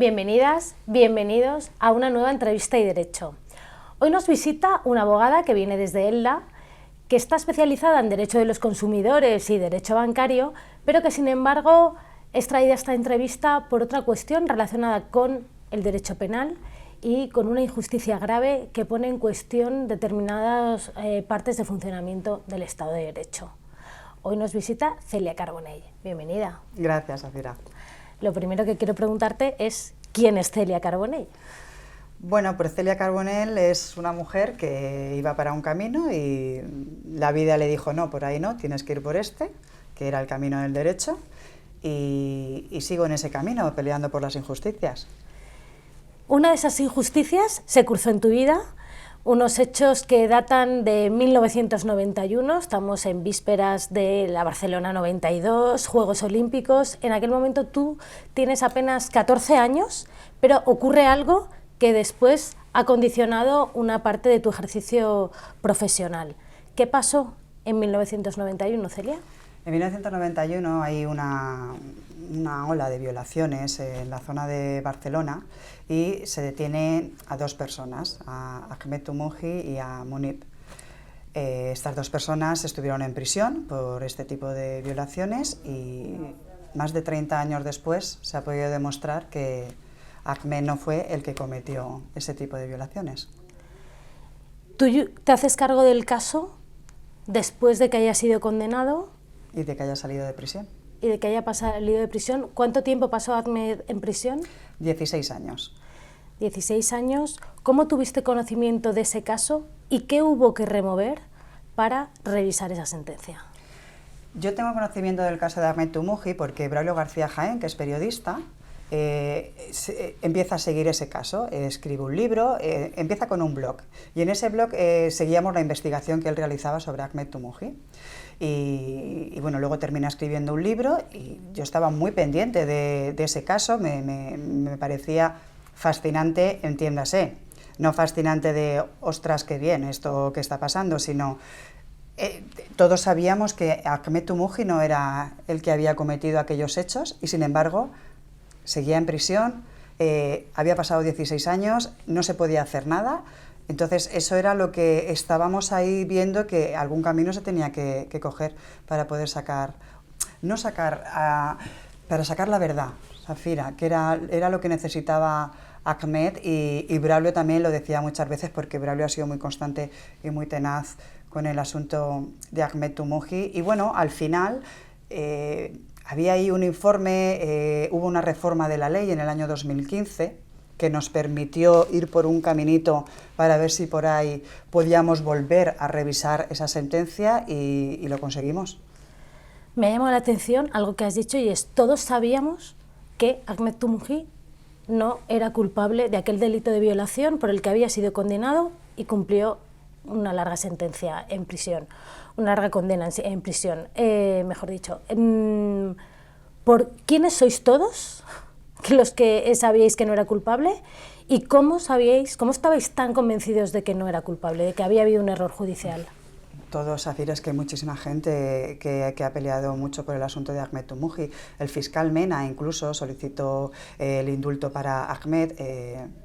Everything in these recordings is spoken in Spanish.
Bienvenidas, bienvenidos a una nueva entrevista y derecho. Hoy nos visita una abogada que viene desde ELDA, que está especializada en Derecho de los Consumidores y Derecho Bancario, pero que sin embargo es traída a esta entrevista por otra cuestión relacionada con el derecho penal y con una injusticia grave que pone en cuestión determinadas partes de funcionamiento del Estado de Derecho. Hoy nos visita Celia Carbonell. Bienvenida. Gracias, Azira. Lo primero que quiero preguntarte es, ¿quién es Celia Carbonell? Bueno, pues Celia Carbonell es una mujer que iba para un camino y la vida le dijo, no, por ahí no, tienes que ir por este, que era el camino del derecho, y sigo en ese camino, peleando por las injusticias. Una de esas injusticias se cruzó en tu vida, unos hechos que datan de 1991, estamos en vísperas de la Barcelona 92, Juegos Olímpicos. En aquel momento tú tienes apenas 14 años, pero ocurre algo que después ha condicionado una parte de tu ejercicio profesional. ¿Qué pasó en 1991, Celia? En 1991 hay una ola de violaciones en la zona de Barcelona y se detiene a dos personas, a Ahmed Toumoujhi y a Munib. Estas dos personas estuvieron en prisión por este tipo de violaciones y más de 30 años después se ha podido demostrar que Ahmed no fue el que cometió ese tipo de violaciones. ¿Tú te haces cargo del caso después de que haya sido condenado? Y de que haya salido de prisión. Y de que haya salido de prisión. ¿Cuánto tiempo pasó Ahmed en prisión? 16 años. 16 años. ¿Cómo tuviste conocimiento de ese caso y qué hubo que remover para revisar esa sentencia? Yo tengo conocimiento del caso de Ahmed Toumoujhi porque Braulio García Jaén, que es periodista, empieza a seguir ese caso, escribe un libro, empieza con un blog y en ese blog seguíamos la investigación que él realizaba sobre Ahmed Toumoujhi. Y bueno, luego termina escribiendo un libro y yo estaba muy pendiente de ese caso, me parecía fascinante, entiéndase, no fascinante de ostras, qué bien esto que está pasando, sino todos sabíamos que Ahmed Toumoujhi no era el que había cometido aquellos hechos y sin embargo seguía en prisión, había pasado 16 años, no se podía hacer nada. Entonces eso era lo que estábamos ahí viendo, que algún camino se tenía que coger para poder para sacar la verdad, Zafira, que era lo que necesitaba Ahmed y Braulio también lo decía muchas veces porque Braulio ha sido muy constante y muy tenaz con el asunto de Ahmed Toumoujhi y bueno, al final había ahí un informe, hubo una reforma de la ley en el año 2015 que nos permitió ir por un caminito para ver si por ahí podíamos volver a revisar esa sentencia y lo conseguimos. Me ha llamado la atención algo que has dicho y es, todos sabíamos que Ahmed Toumoujhi no era culpable de aquel delito de violación por el que había sido condenado y cumplió una larga sentencia en prisión, una larga condena en prisión, mejor dicho. ¿Por quiénes sois todos los que sabíais que no era culpable y cómo estabais tan convencidos de que no era culpable, de que había habido un error judicial? Todos, Zafira, es que hay muchísima gente que ha peleado mucho por el asunto de Ahmed Toumoujhi. El fiscal Mena incluso solicitó el indulto para Ahmed,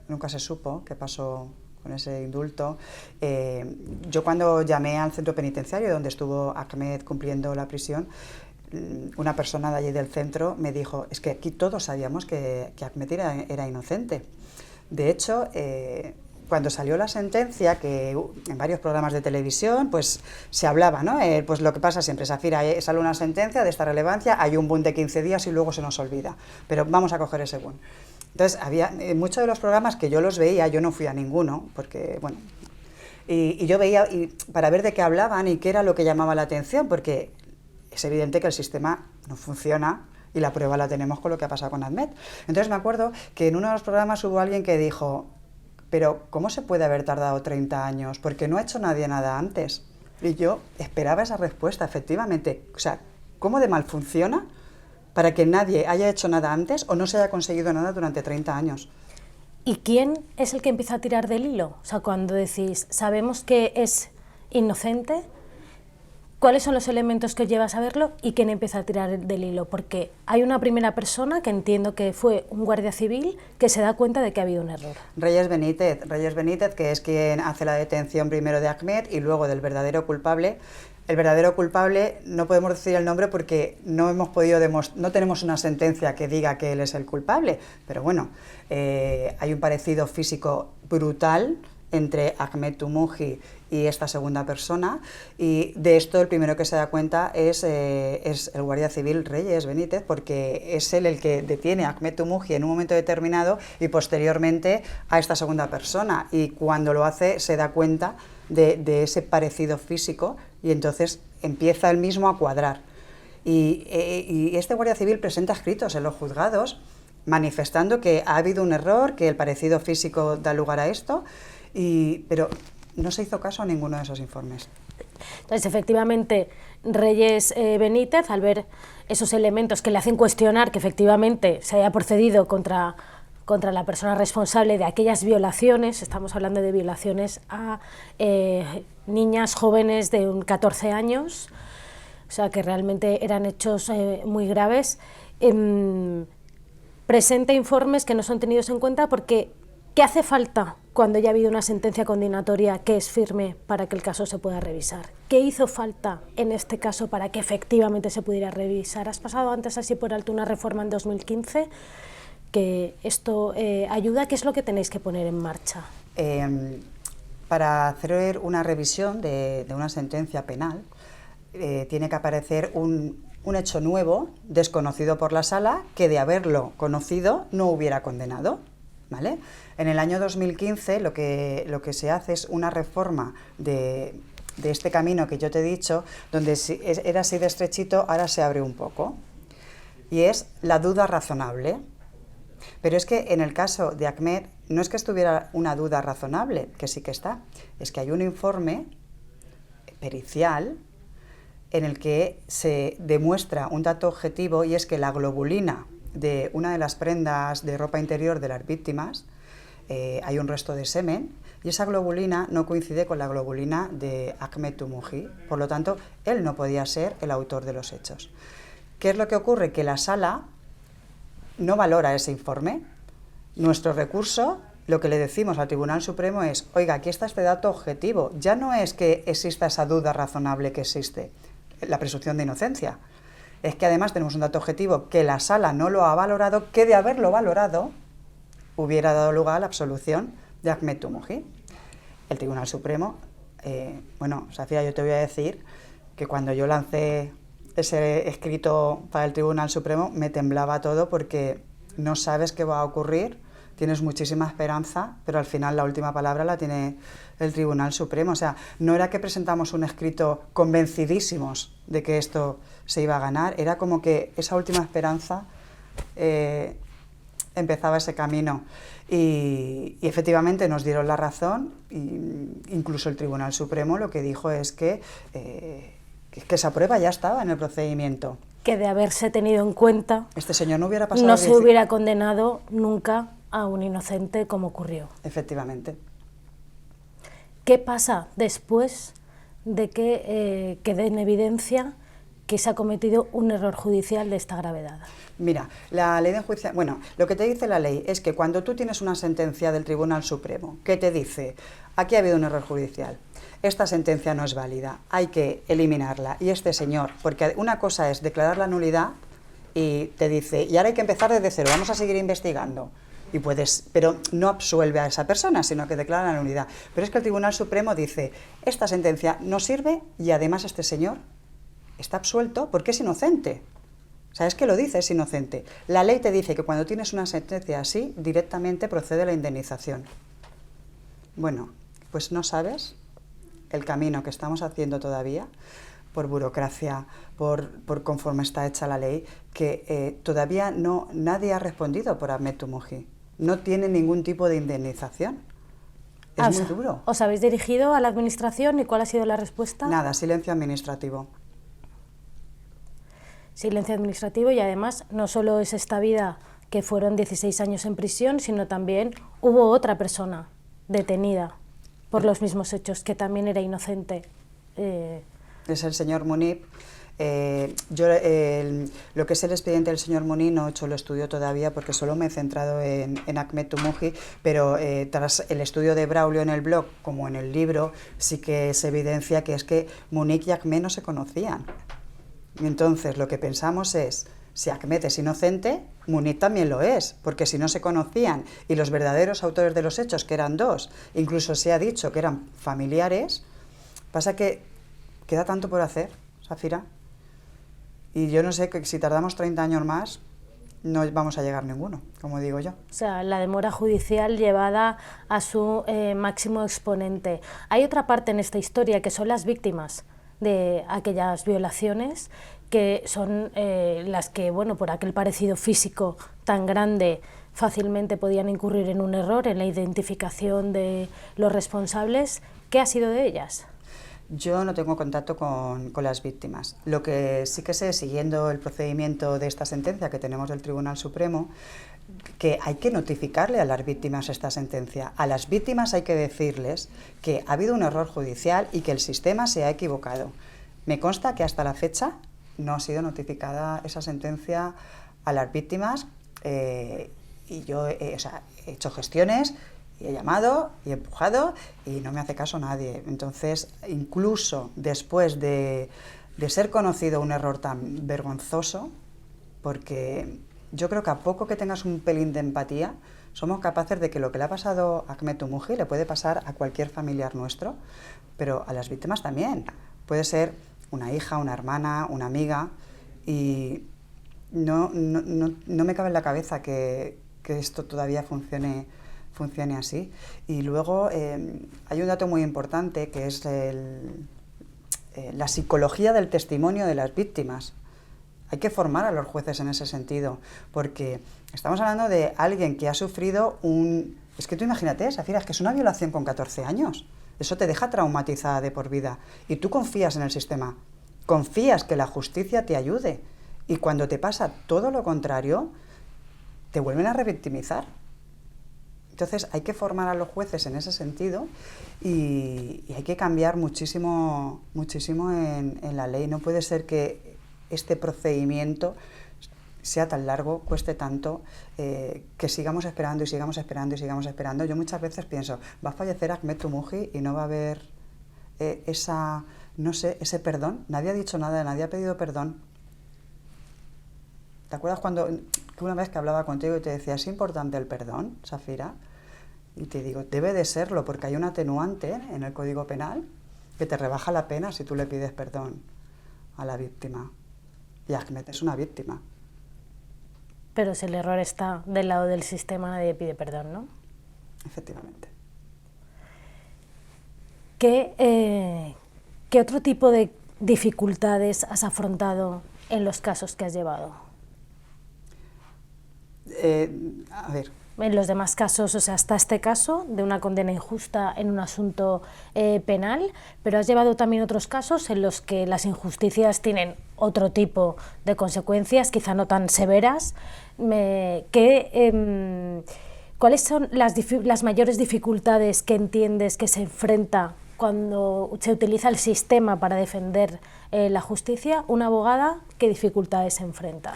nunca se supo qué pasó con ese indulto. Yo cuando llamé al centro penitenciario donde estuvo Ahmed cumpliendo la prisión, una persona de allí del centro me dijo, es que aquí todos sabíamos que Ahmed era inocente. De hecho, cuando salió la sentencia, que en varios programas de televisión pues se hablaba, ¿no? Pues lo que pasa siempre, Zafira, sale una sentencia de esta relevancia, hay un boom de 15 días y luego se nos olvida, pero vamos a coger ese boom. Entonces, había muchos de los programas que yo los veía, yo no fui a ninguno, porque, bueno, y yo veía para ver de qué hablaban y qué era lo que llamaba la atención, porque es evidente que el sistema no funciona y la prueba la tenemos con lo que ha pasado con Ahmed. Entonces me acuerdo que en uno de los programas hubo alguien que dijo, pero ¿cómo se puede haber tardado 30 años? Porque no ha hecho nadie nada antes. Y yo esperaba esa respuesta, efectivamente. O sea, ¿cómo de mal funciona para que nadie haya hecho nada antes o no se haya conseguido nada durante 30 años? ¿Y quién es el que empieza a tirar del hilo? O sea, cuando decís, sabemos que es inocente, ¿cuáles son los elementos que os lleva a saberlo y quién empieza a tirar del hilo? Porque hay una primera persona, que entiendo que fue un guardia civil, que se da cuenta de que ha habido un error. Reyes Benítez, que es quien hace la detención primero de Ahmed y luego del verdadero culpable. El verdadero culpable no podemos decir el nombre porque no tenemos una sentencia que diga que él es el culpable, pero bueno, hay un parecido físico brutal entre Ahmed Toumoujih y esta segunda persona, y de esto el primero que se da cuenta es el guardia civil Reyes Benítez, porque es él el que detiene a Ahmed Toumoujih en un momento determinado y posteriormente a esta segunda persona, y cuando lo hace se da cuenta de ese parecido físico y entonces empieza él mismo a cuadrar. Y este guardia civil presenta escritos en los juzgados manifestando que ha habido un error, que el parecido físico da lugar a esto, pero no se hizo caso a ninguno de esos informes. Entonces, efectivamente, Reyes Benítez, al ver esos elementos que le hacen cuestionar que efectivamente se haya procedido contra la persona responsable de aquellas violaciones, estamos hablando de violaciones a niñas jóvenes de 14 años, o sea que realmente eran hechos muy graves, presenta informes que no son tenidos en cuenta porque ¿qué hace falta cuando ya ha habido una sentencia condenatoria que es firme para que el caso se pueda revisar? ¿Qué hizo falta en este caso para que efectivamente se pudiera revisar? Has pasado antes así por alto una reforma en 2015, que esto ayuda. ¿Qué es lo que tenéis que poner en marcha? Para hacer una revisión de una sentencia penal, tiene que aparecer un hecho nuevo, desconocido por la sala, que de haberlo conocido no hubiera condenado, ¿vale? En el año 2015 lo que se hace es una reforma de este camino que yo te he dicho, donde era así de estrechito, ahora se abre un poco, y es la duda razonable. Pero es que en el caso de Ahmed no es que estuviera una duda razonable, que sí que está, es que hay un informe pericial en el que se demuestra un dato objetivo, y es que la globulina de una de las prendas de ropa interior de las víctimas, hay un resto de semen, y esa globulina no coincide con la globulina de Ahmed Toumoujih, por lo tanto, él no podía ser el autor de los hechos. ¿Qué es lo que ocurre? Que la sala no valora ese informe. Nuestro recurso, lo que le decimos al Tribunal Supremo es, oiga, aquí está este dato objetivo, ya no es que exista esa duda razonable que existe, la presunción de inocencia, es que además tenemos un dato objetivo que la sala no lo ha valorado, que de haberlo valorado hubiera dado lugar a la absolución de Ahmed Toumoujih. El Tribunal Supremo, bueno, Safía, yo te voy a decir que cuando yo lancé ese escrito para el Tribunal Supremo me temblaba todo, porque no sabes qué va a ocurrir, tienes muchísima esperanza, pero al final la última palabra la tiene el Tribunal Supremo. O sea, no era que presentamos un escrito convencidísimos de que esto se iba a ganar, era como que esa última esperanza empezaba ese camino. Y efectivamente nos dieron la razón, y incluso el Tribunal Supremo lo que dijo es que esa prueba ya estaba en el procedimiento. Que de haberse tenido en cuenta, este señor no hubiera pasado. No se hubiera condenado nunca a un inocente como ocurrió. Efectivamente. ¿Qué pasa después de que quede en evidencia que se ha cometido un error judicial de esta gravedad? Mira, la ley de enjuiciamiento, bueno, lo que te dice la ley es que cuando tú tienes una sentencia del Tribunal Supremo que te dice, aquí ha habido un error judicial, esta sentencia no es válida, hay que eliminarla, y este señor, porque una cosa es declarar la nulidad y te dice, y ahora hay que empezar desde cero, vamos a seguir investigando, y pero no absuelve a esa persona, sino que declara la nulidad. Pero es que el Tribunal Supremo dice, esta sentencia no sirve y además este señor está absuelto porque es inocente. ¿Sabes qué lo dice? Es inocente. La ley te dice que cuando tienes una sentencia así, directamente procede la indemnización. Bueno, pues no sabes el camino que estamos haciendo todavía, por burocracia, por conforme está hecha la ley, que todavía nadie ha respondido por Ahmed Toumoujih. No tiene ningún tipo de indemnización. Es muy duro. ¿Os habéis dirigido a la administración y cuál ha sido la respuesta? Nada, silencio administrativo. Silencio administrativo, y además no solo es esta vida que fueron 16 años en prisión, sino también hubo otra persona detenida por los mismos hechos que también era inocente. es el señor Munib. Lo que es el expediente del señor Munib no he hecho el estudio todavía porque solo me he centrado en Ahmed Toumoujih, pero tras el estudio de Braulio en el blog como en el libro sí que se evidencia que es que Munib y Ahmed no se conocían. Entonces lo que pensamos es, si Ahmed es inocente, Munib también lo es, porque si no se conocían y los verdaderos autores de los hechos, que eran dos, incluso se ha dicho que eran familiares, pasa que queda tanto por hacer, Safira. Y yo no sé que si tardamos 30 años más, no vamos a llegar ninguno, como digo yo. O sea, la demora judicial llevada a su máximo exponente. Hay otra parte en esta historia que son las víctimas de aquellas violaciones, que son las que, bueno, por aquel parecido físico tan grande, fácilmente podían incurrir en un error en la identificación de los responsables. ¿Qué ha sido de ellas? Yo no tengo contacto con las víctimas. Lo que sí que sé, siguiendo el procedimiento de esta sentencia que tenemos del Tribunal Supremo, que hay que notificarle a las víctimas esta sentencia. A las víctimas hay que decirles que ha habido un error judicial y que el sistema se ha equivocado. Me consta que hasta la fecha no ha sido notificada esa sentencia a las víctimas y yo he hecho gestiones y he llamado y he empujado y no me hace caso nadie. Entonces, incluso después de ser conocido un error tan vergonzoso, porque yo creo que a poco que tengas un pelín de empatía, somos capaces de que lo que le ha pasado a Ahmed Toumoujih le puede pasar a cualquier familiar nuestro, pero a las víctimas también. Puede ser una hija, una hermana, una amiga, y no me cabe en la cabeza que esto todavía funcione así. Y luego hay un dato muy importante que es la psicología del testimonio de las víctimas. Hay que formar a los jueces en ese sentido, porque estamos hablando de alguien que ha sufrido un... Es que tú imagínate, Safira, es que es una violación con 14 años. Eso te deja traumatizada de por vida. Y tú confías en el sistema, confías que la justicia te ayude. Y cuando te pasa todo lo contrario, te vuelven a revictimizar. Entonces hay que formar a los jueces en ese sentido y hay que cambiar muchísimo en la ley. No puede ser que este procedimiento sea tan largo, cueste tanto, que sigamos esperando y sigamos esperando y sigamos esperando. Yo muchas veces pienso, va a fallecer Ahmed Toumoujih y no va a haber ese perdón. Nadie ha dicho nada, nadie ha pedido perdón. ¿Te acuerdas que una vez que hablaba contigo y te decía, ¿es importante el perdón, Safira? Y te digo, debe de serlo, porque hay un atenuante en el Código Penal que te rebaja la pena si tú le pides perdón a la víctima. Y Ahmed es una víctima. Pero si el error está del lado del sistema, nadie pide perdón, ¿no? Efectivamente. ¿Qué otro tipo de dificultades has afrontado en los casos que has llevado? A ver. En los demás casos, o sea, hasta este caso de una condena injusta en un asunto penal, pero has llevado también otros casos en los que las injusticias tienen otro tipo de consecuencias, quizá no tan severas. ¿Cuáles son las mayores dificultades que entiendes que se enfrenta cuando se utiliza el sistema para defender la justicia? Una abogada, ¿qué dificultades se enfrenta?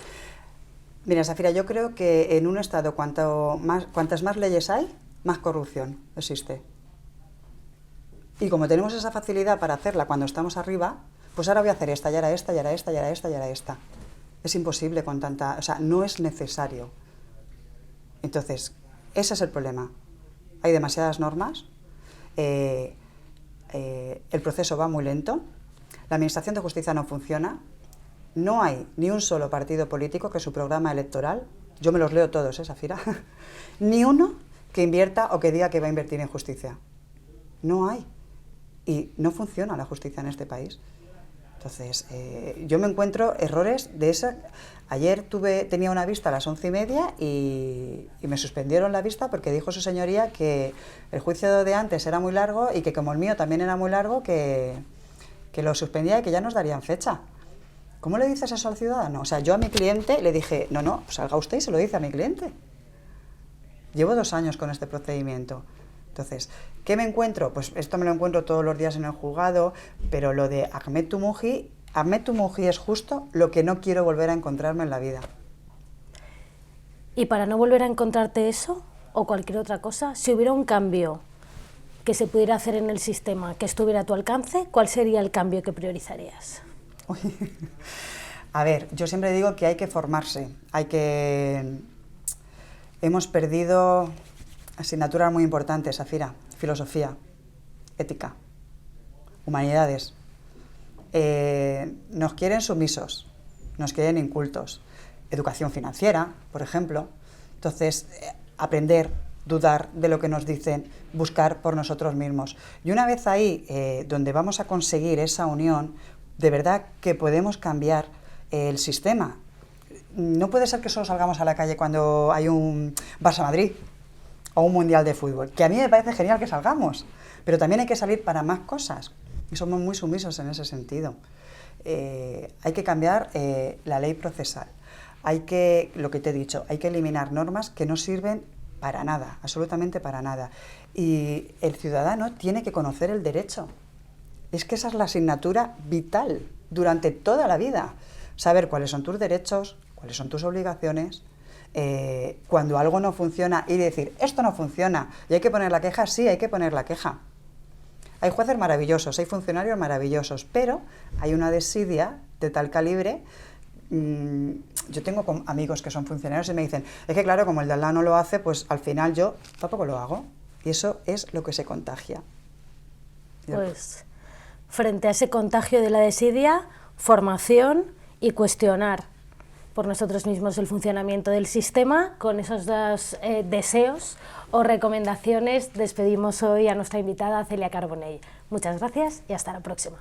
Mira, Safira, yo creo que en un Estado cuantas más leyes hay, más corrupción existe. Y como tenemos esa facilidad para hacerla cuando estamos arriba, pues ahora voy a hacer esta, y ahora esta, y ahora esta, y ahora esta, y ahora esta. Es imposible con tanta... O sea, no es necesario. Entonces, ese es el problema. Hay demasiadas normas, el proceso va muy lento, la Administración de Justicia no funciona. No hay ni un solo partido político que su programa electoral, yo me los leo todos, Safira, ni uno que invierta o que diga que va a invertir en justicia. No hay. Y no funciona la justicia en este país. Entonces, yo me encuentro errores de esa... Ayer tenía una vista a las 11:30 y me suspendieron la vista porque dijo su señoría que el juicio de antes era muy largo y que como el mío también era muy largo, que lo suspendía y que ya nos darían fecha. ¿Cómo le dices eso al ciudadano? O sea, yo a mi cliente le dije, no, salga usted y se lo dice a mi cliente. Llevo 2 años con este procedimiento. Entonces, ¿qué me encuentro? Pues esto me lo encuentro todos los días en el juzgado, pero lo de Ahmed Toumoujhi es justo lo que no quiero volver a encontrarme en la vida. Y para no volver a encontrarte eso, o cualquier otra cosa, si hubiera un cambio que se pudiera hacer en el sistema que estuviera a tu alcance, ¿cuál sería el cambio que priorizarías? A ver, yo siempre digo que hay que formarse, hemos perdido asignaturas muy importantes, Zafira: filosofía, ética, humanidades. Nos quieren sumisos, nos quieren incultos. Educación financiera, por ejemplo. Entonces, aprender, dudar de lo que nos dicen, buscar por nosotros mismos. Y una vez ahí, donde vamos a conseguir esa unión, de verdad que podemos cambiar el sistema. No puede ser que solo salgamos a la calle cuando hay un Barça-Madrid o un Mundial de Fútbol, que a mí me parece genial que salgamos, pero también hay que salir para más cosas, y somos muy sumisos en ese sentido. Hay que cambiar la ley procesal, lo que te he dicho, hay que eliminar normas que no sirven para nada, absolutamente para nada, y el ciudadano tiene que conocer el derecho. Es que esa es la asignatura vital durante toda la vida, saber cuáles son tus derechos, cuáles son tus obligaciones. Cuando algo no funciona y decir, esto no funciona, y hay que poner la queja, sí, hay que poner la queja. Hay jueces maravillosos, hay funcionarios maravillosos, pero hay una desidia de tal calibre. Yo tengo amigos que son funcionarios y me dicen, es que claro, como el de al lado no lo hace, pues al final yo tampoco lo hago. Y eso es lo que se contagia. Pues frente a ese contagio de la desidia, formación y cuestionar por nosotros mismos el funcionamiento del sistema. Con esos dos deseos o recomendaciones despedimos hoy a nuestra invitada Celia Carbonell. Muchas gracias y hasta la próxima.